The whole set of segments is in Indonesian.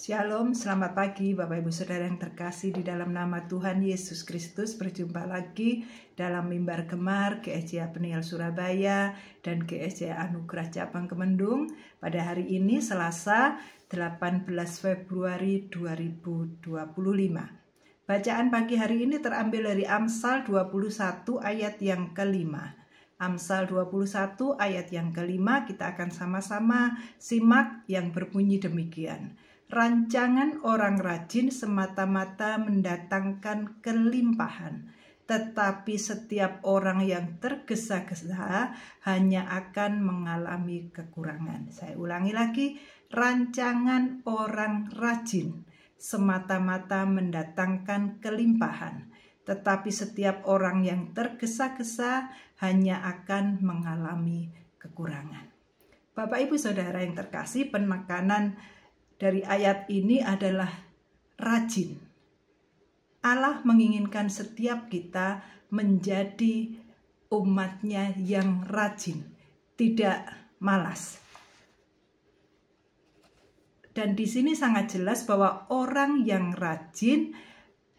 Shalom, selamat pagi Bapak Ibu Saudara yang terkasih di dalam nama Tuhan Yesus Kristus. Berjumpa lagi dalam mimbar gemar GSJ Peniel Surabaya dan GSJ Anugerah Cabang Kemendung pada hari ini Selasa 18 Februari 2025. Bacaan pagi hari ini terambil dari Amsal 21 ayat yang kelima. Amsal 21 ayat yang kelima kita akan sama-sama simak yang berbunyi demikian. Rancangan orang rajin semata-mata mendatangkan kelimpahan, tetapi setiap orang yang tergesa-gesa hanya akan mengalami kekurangan. Saya ulangi lagi, rancangan orang rajin semata-mata mendatangkan kelimpahan, tetapi setiap orang yang tergesa-gesa hanya akan mengalami kekurangan. Bapak Ibu Saudara yang terkasih, penekanan dari ayat ini adalah rajin. Allah menginginkan setiap kita menjadi umatnya yang rajin, tidak malas. Dan di sini sangat jelas bahwa orang yang rajin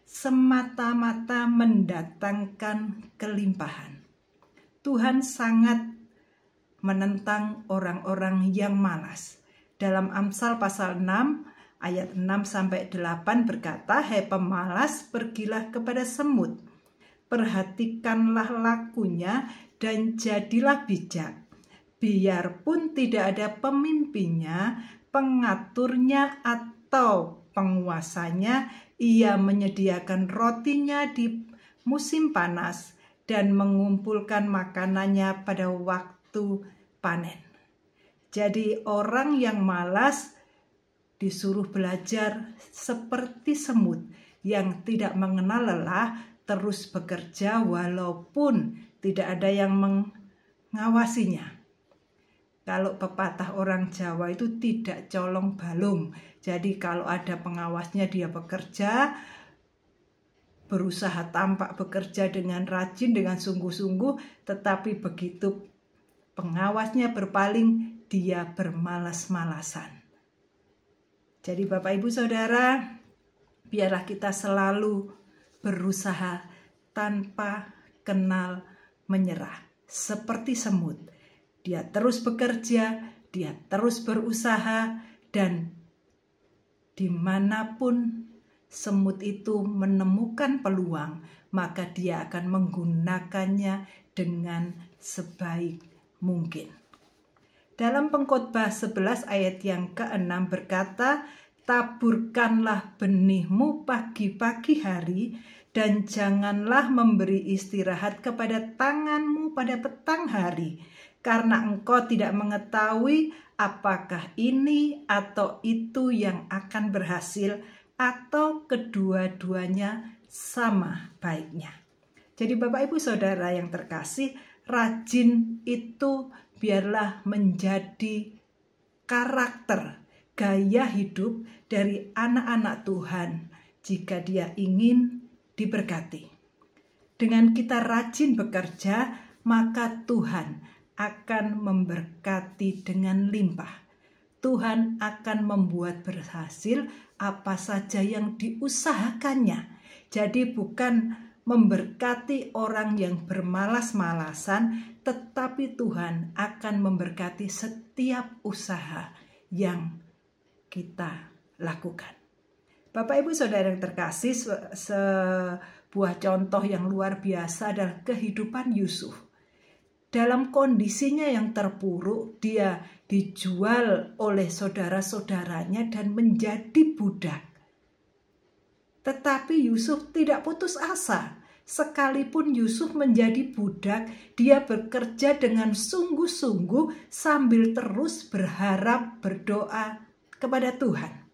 semata-mata mendatangkan kelimpahan. Tuhan sangat menentang orang-orang yang malas. Dalam Amsal pasal 6 ayat 6-8 berkata, "Hai pemalas, pergilah kepada semut, perhatikanlah lakunya dan jadilah bijak. Biarpun tidak ada pemimpinnya, pengaturnya atau penguasanya, ia menyediakan rotinya di musim panas dan mengumpulkan makanannya pada waktu panen." Jadi orang yang malas disuruh belajar seperti semut yang tidak mengenal lelah, terus bekerja walaupun tidak ada yang mengawasinya. Kalau pepatah orang Jawa itu tidak colong balung. Jadi kalau ada pengawasnya dia bekerja, berusaha tampak bekerja dengan rajin, dengan sungguh-sungguh, tetapi begitu pengawasnya berpaling, dia bermalas-malasan. Jadi Bapak Ibu Saudara, biarlah kita selalu berusaha tanpa kenal menyerah. Seperti semut, dia terus bekerja, dia terus berusaha, dan dimanapun semut itu menemukan peluang, maka dia akan menggunakannya dengan sebaik mungkin. Dalam Pengkhotbah 11 ayat yang ke-6 berkata, "Taburkanlah benihmu pagi-pagi hari, dan janganlah memberi istirahat kepada tanganmu pada petang hari, karena engkau tidak mengetahui apakah ini atau itu yang akan berhasil, atau kedua-duanya sama baiknya." Jadi Bapak Ibu Saudara yang terkasih, rajin itu biarlah menjadi karakter, gaya hidup dari anak-anak Tuhan jika dia ingin diberkati. Dengan kita rajin bekerja, maka Tuhan akan memberkati dengan limpah. Tuhan akan membuat berhasil apa saja yang diusahakannya. Jadi bukan memberkati orang yang bermalas-malasan, tetapi Tuhan akan memberkati setiap usaha yang kita lakukan. Bapak Ibu Saudara yang terkasih, sebuah contoh yang luar biasa adalah kehidupan Yusuf. Dalam kondisinya yang terpuruk, dia dijual oleh saudara-saudaranya dan menjadi budak. Tetapi Yusuf tidak putus asa. Sekalipun Yusuf menjadi budak, dia bekerja dengan sungguh-sungguh sambil terus berharap, berdoa kepada Tuhan.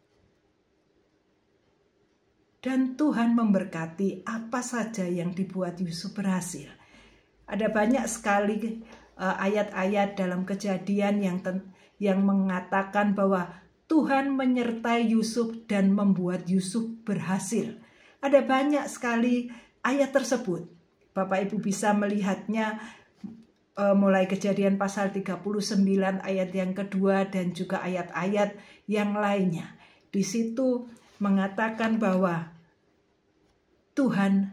Dan Tuhan memberkati apa saja yang dibuat Yusuf berhasil. Ada banyak sekali ayat-ayat dalam Kejadian yang mengatakan bahwa Tuhan menyertai Yusuf dan membuat Yusuf berhasil. Ada banyak sekali ayat tersebut. Bapak Ibu bisa melihatnya mulai Kejadian pasal 39 ayat yang kedua dan juga ayat-ayat yang lainnya. Di situ mengatakan bahwa Tuhan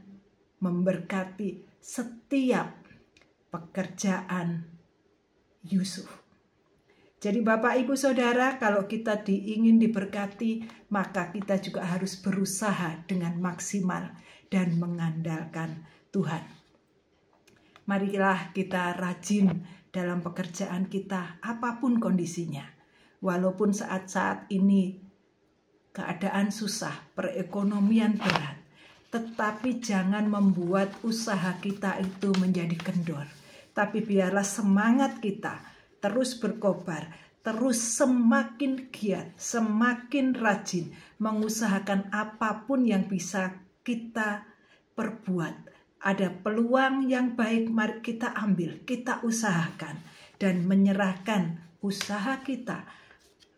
memberkati setiap pekerjaan Yusuf. Jadi Bapak Ibu Saudara, kalau kita ingin diberkati, maka kita juga harus berusaha dengan maksimal dan mengandalkan Tuhan. Marilah kita rajin dalam pekerjaan kita, apapun kondisinya. Walaupun saat-saat ini keadaan susah, perekonomian berat, tetapi jangan membuat usaha kita itu menjadi kendor. Tapi biarlah semangat kita terus berkobar, terus semakin giat, semakin rajin mengusahakan apapun yang bisa kita perbuat. Ada peluang yang baik, mari kita ambil, kita usahakan dan menyerahkan usaha kita,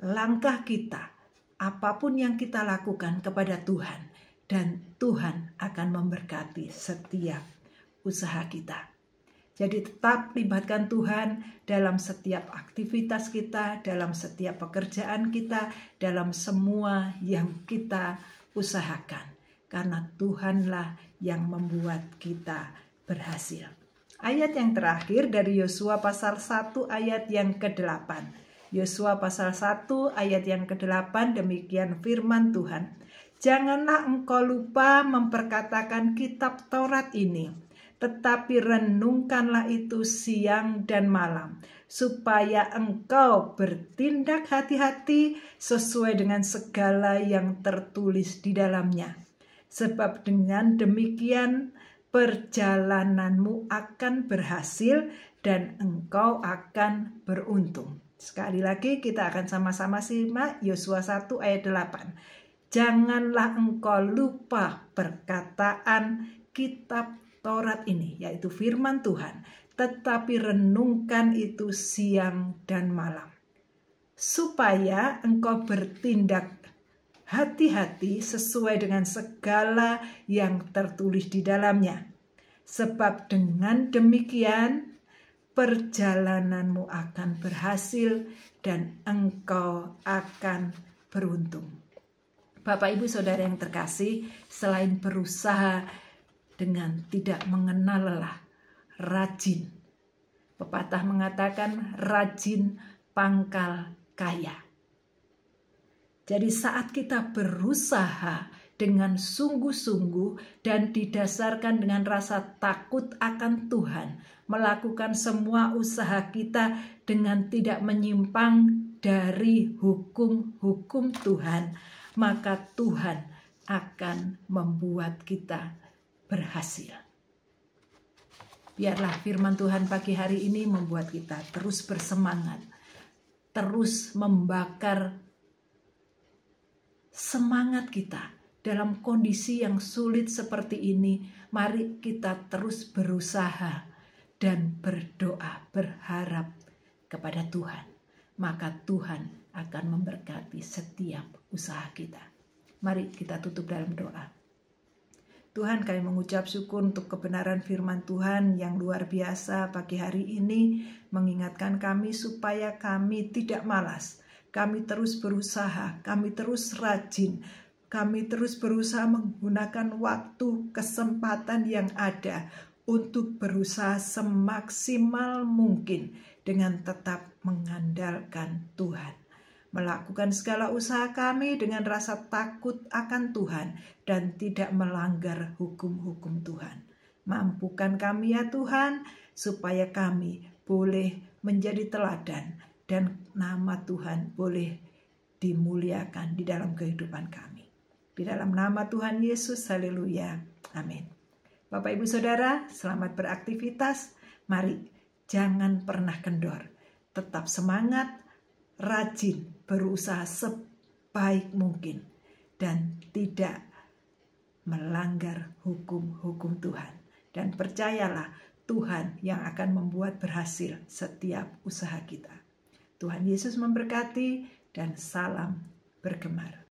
langkah kita, apapun yang kita lakukan kepada Tuhan, dan Tuhan akan memberkati setiap usaha kita. Jadi tetap libatkan Tuhan dalam setiap aktivitas kita, dalam setiap pekerjaan kita, dalam semua yang kita usahakan. Karena Tuhanlah yang membuat kita berhasil. Ayat yang terakhir dari Yosua pasal 1 ayat yang ke-8. Yosua pasal 1 ayat yang ke-8, demikian firman Tuhan. Janganlah engkau lupa memperkatakan kitab Taurat ini, tetapi renungkanlah itu siang dan malam, supaya engkau bertindak hati-hati sesuai dengan segala yang tertulis di dalamnya. Sebab dengan demikian perjalananmu akan berhasil dan engkau akan beruntung. Sekali lagi kita akan sama-sama simak Yosua 1 ayat 8. Janganlah engkau lupa perkataan kitab Taurat ini, yaitu firman Tuhan, tetapi renungkan itu siang dan malam, supaya engkau bertindak hati-hati sesuai dengan segala yang tertulis di dalamnya. Sebab dengan demikian perjalananmu akan berhasil dan engkau akan beruntung. Bapak Ibu Saudara yang terkasih, selain berusaha dengan tidak mengenal lelah, rajin. Pepatah mengatakan rajin pangkal kaya. Jadi saat kita berusaha dengan sungguh-sungguh dan didasarkan dengan rasa takut akan Tuhan, melakukan semua usaha kita dengan tidak menyimpang dari hukum-hukum Tuhan, maka Tuhan akan membuat kita berhasil. Biarlah firman Tuhan pagi hari ini membuat kita terus bersemangat, terus membakar semangat kita dalam kondisi yang sulit seperti ini. Mari kita terus berusaha dan berdoa, berharap kepada Tuhan. Maka Tuhan akan memberkati setiap usaha kita. Mari kita tutup dalam doa. Tuhan, kami mengucap syukur untuk kebenaran firman Tuhan yang luar biasa pagi hari ini, mengingatkan kami supaya kami tidak malas. Kami terus berusaha, kami terus rajin, kami terus berusaha menggunakan waktu, kesempatan yang ada untuk berusaha semaksimal mungkin dengan tetap mengandalkan Tuhan. Melakukan segala usaha kami dengan rasa takut akan Tuhan dan tidak melanggar hukum-hukum Tuhan. Mampukan kami ya Tuhan, supaya kami boleh menjadi teladan dan nama Tuhan boleh dimuliakan di dalam kehidupan kami. Di dalam nama Tuhan Yesus, haleluya, amin. Bapak Ibu Saudara, selamat beraktivitas. Mari jangan pernah kendor, tetap semangat, rajin, berusaha sebaik mungkin, dan tidak melanggar hukum-hukum Tuhan. Dan percayalah, Tuhan yang akan membuat berhasil setiap usaha kita. Tuhan Yesus memberkati dan salam bergemar.